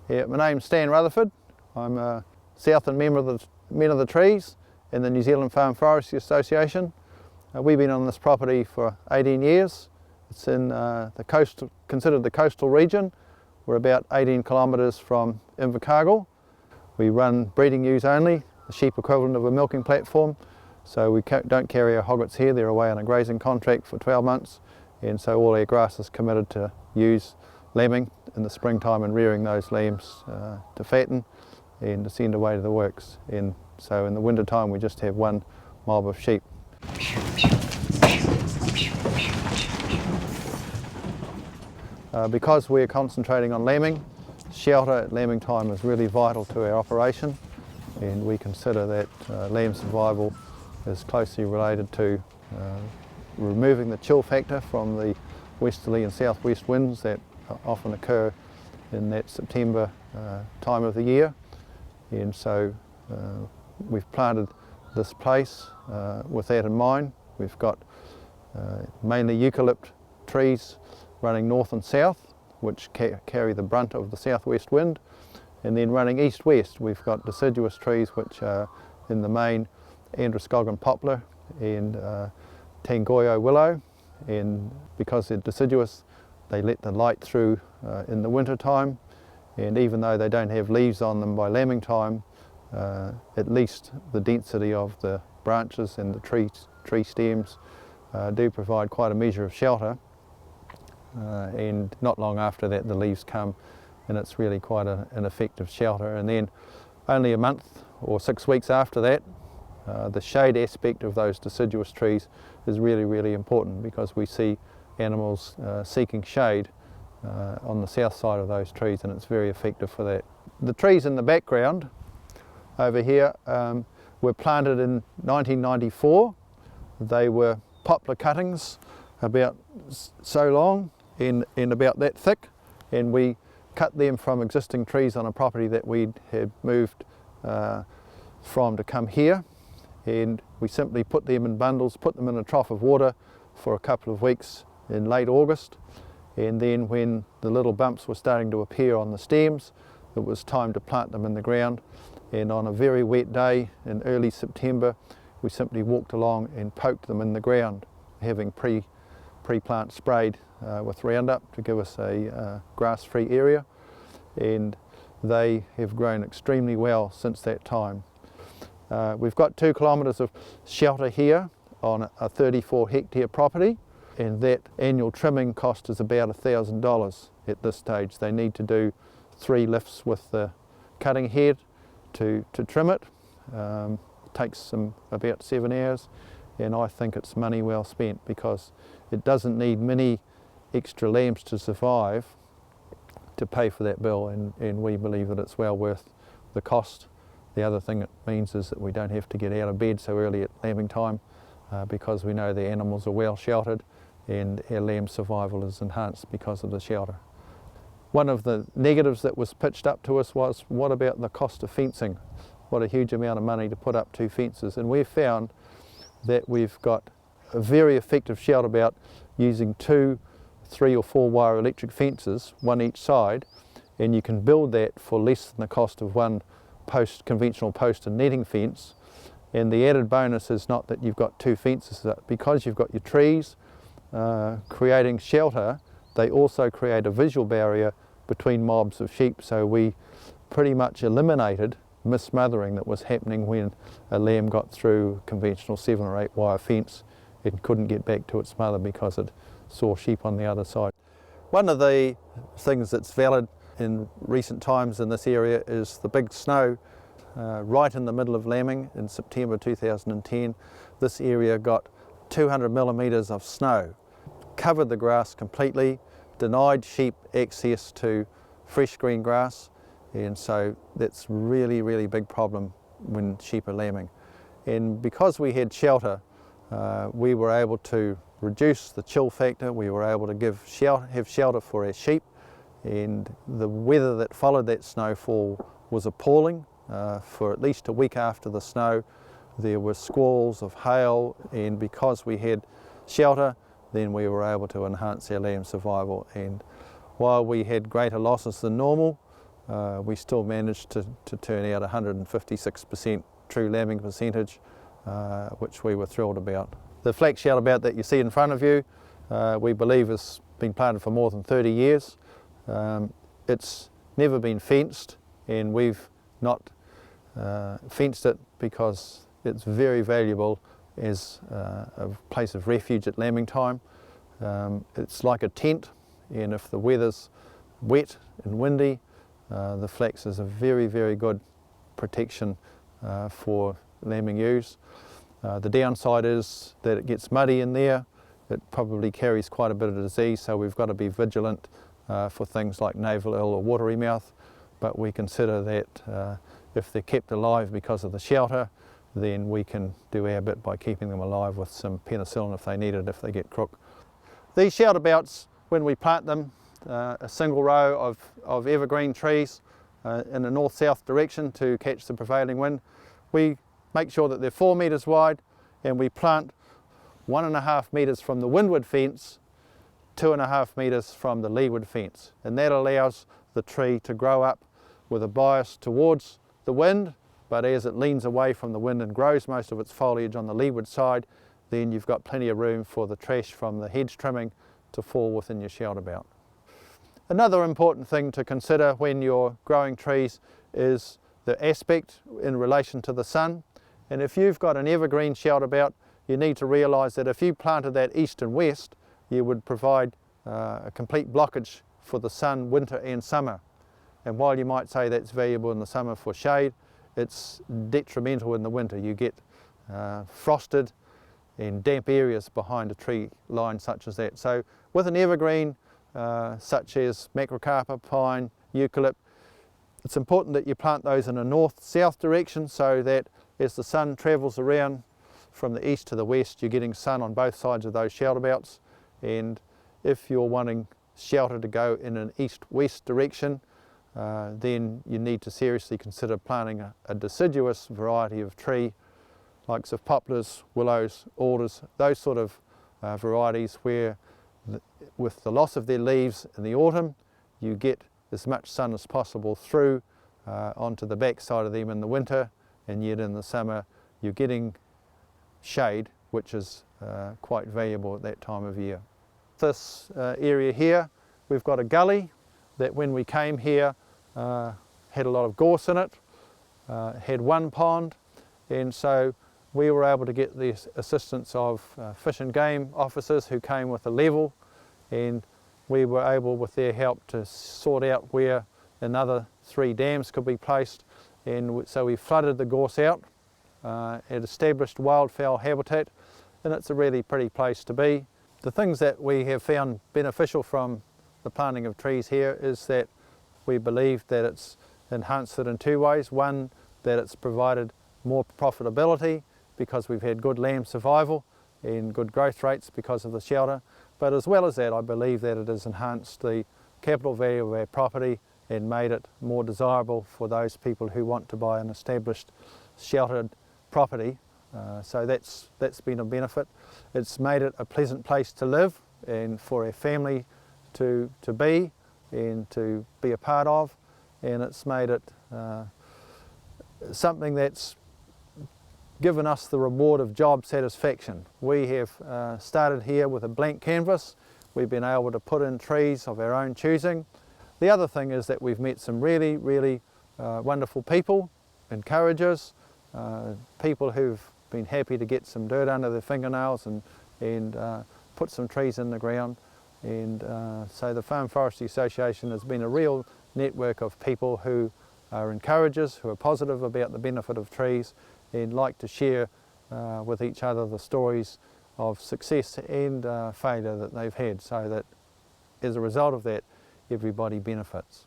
Yeah, my name's Stan Rutherford. I'm a Southland member of the Men of the Trees in the New Zealand Farm Forestry Association. We've been on this property for 18 years. It's in considered the coastal region. We're about 18 kilometres from Invercargill. We run breeding ewes only, the sheep equivalent of a milking platform. So we don't carry our hoggets here, they're away on a grazing contract for 12 months. And so all our grass is committed to ewes, lambing in the springtime and rearing those lambs to fatten and to send away to the works. And so in the winter time we just have one mob of sheep. Because we're concentrating on lambing, shelter at lambing time is really vital to our operation, and we consider that lamb survival is closely related to removing the chill factor from the westerly and southwest winds that often occur in that September time of the year. And so we've planted this place with that in mind. We've got mainly eucalypt trees running north and south, which carry the brunt of the southwest wind, and then running east-west we've got deciduous trees which are in the main Androscoggin poplar and Tangoyo willow, and because they're deciduous they let the light through in the winter time, and even though they don't have leaves on them by lambing time, at least the density of the branches and the tree stems do provide quite a measure of shelter. And not long after that the leaves come, and it's really quite an effective shelter. And then only a month or 6 weeks after that, the shade aspect of those deciduous trees is really important, because we see animals seeking shade on the south side of those trees, and it's very effective for that. The trees in the background over here were planted in 1994. They were poplar cuttings about so long and about that thick, and we cut them from existing trees on a property that we had moved from to come here, and we simply put them in bundles, put them in a trough of water for a couple of weeks in late August, and then when the little bumps were starting to appear on the stems, it was time to plant them in the ground. And on a very wet day in early September we simply walked along and poked them in the ground, having pre-plant sprayed with Roundup to give us a grass-free area, and they have grown extremely well since that time. We've got 2 kilometres of shelter here on a 34 hectare property, and that annual trimming cost is about $1,000 at this stage. They need to do 3 lifts with the cutting head to trim it. It takes them about 7 hours, and I think it's money well spent, because it doesn't need many extra lambs to survive to pay for that bill, and we believe that it's well worth the cost. The other thing it means is that we don't have to get out of bed so early at lambing time, because we know the animals are well sheltered, and our lamb survival is enhanced because of the shelter. One of the negatives that was pitched up to us was, what about the cost of fencing? What a huge amount of money to put up 2 fences, and we've found that we've got a very effective shelter about using 2, 3 or 4 wire electric fences, one each side, and you can build that for less than the cost of one conventional post and netting fence. And the added bonus is not that you've got 2 fences, because you've got your trees creating shelter, they also create a visual barrier between mobs of sheep, so we pretty much eliminated mismothering that was happening when a lamb got through conventional 7 or 8 wire fence. It couldn't get back to its mother because it saw sheep on the other side. One of the things that's valid in recent times in this area is the big snow right in the middle of lambing in September 2010. This area got 200 millimetres of snow, covered the grass completely, denied sheep access to fresh green grass, and so that's really big problem when sheep are lambing. And because we had shelter, we were able to reduce the chill factor, we were able to have shelter for our sheep, and the weather that followed that snowfall was appalling. For at least a week after the snow there were squalls of hail, and because we had shelter then we were able to enhance our lamb survival. And while we had greater losses than normal, we still managed to turn out 156% true lambing percentage, which we were thrilled about. The flax shelterbelt that you see in front of you, we believe has been planted for more than 30 years. It's never been fenced, and we've not fenced it because it's very valuable as a place of refuge at lambing time. It's like a tent, and if the weather's wet and windy, the flax is a very, very good protection for lambing ewes. The downside is that it gets muddy in there. It probably carries quite a bit of disease, so we've got to be vigilant for things like navel ill or watery mouth. But we consider that if they're kept alive because of the shelter, then we can do our bit by keeping them alive with some penicillin if they need it, if they get crook. These shelterbelts, when we plant them, a single row of evergreen trees in a north-south direction to catch the prevailing wind, we make sure that they're 4 metres wide, and we plant 1.5 metres from the windward fence, 2.5 metres from the leeward fence, and that allows the tree to grow up with a bias towards the wind, but as it leans away from the wind and grows most of its foliage on the leeward side, then you've got plenty of room for the trash from the hedge trimming to fall within your shelterbelt. Another important thing to consider when you're growing trees is the aspect in relation to the sun. And if you've got an evergreen shelterbelt, you need to realise that if you planted that east and west, you would provide a complete blockage for the sun winter and summer. And while you might say that's valuable in the summer for shade, it's detrimental in the winter. You get frosted and damp areas behind a tree line such as that. So with an evergreen such as macrocarpa, pine, eucalypt, it's important that you plant those in a north-south direction so that as the sun travels around from the east to the west, you're getting sun on both sides of those shelterbelts. And if you're wanting shelter to go in an east-west direction, then you need to seriously consider planting a deciduous variety of tree, likes of poplars, willows, alders, those sort of varieties where with the loss of their leaves in the autumn, you get as much sun as possible through onto the back side of them in the winter, and yet in the summer you're getting shade, which is quite valuable at that time of year. This area here, we've got a gully that when we came here had a lot of gorse in it, had one pond, and so we were able to get the assistance of fish and game officers who came with a level, and we were able with their help to sort out where another 3 dams could be placed, and so we flooded the gorse out. It established wildfowl habitat, and it's a really pretty place to be. The things that we have found beneficial from the planting of trees here is that we believe that it's enhanced it in 2 ways. One, that it's provided more profitability because we've had good lamb survival and good growth rates because of the shelter. But as well as that, I believe that it has enhanced the capital value of our property and made it more desirable for those people who want to buy an established sheltered property. So that's been a benefit. It's made it a pleasant place to live and for our family to be and to be a part of, and it's made it something that's given us the reward of job satisfaction. We have started here with a blank canvas. We've been able to put in trees of our own choosing. The other thing is that we've met some really, really wonderful people, encouragers, people who've been happy to get some dirt under their fingernails and put some trees in the ground. And so the Farm Forestry Association has been a real network of people who are encouragers, who are positive about the benefit of trees and like to share with each other the stories of success and failure that they've had, so that as a result of that, everybody benefits.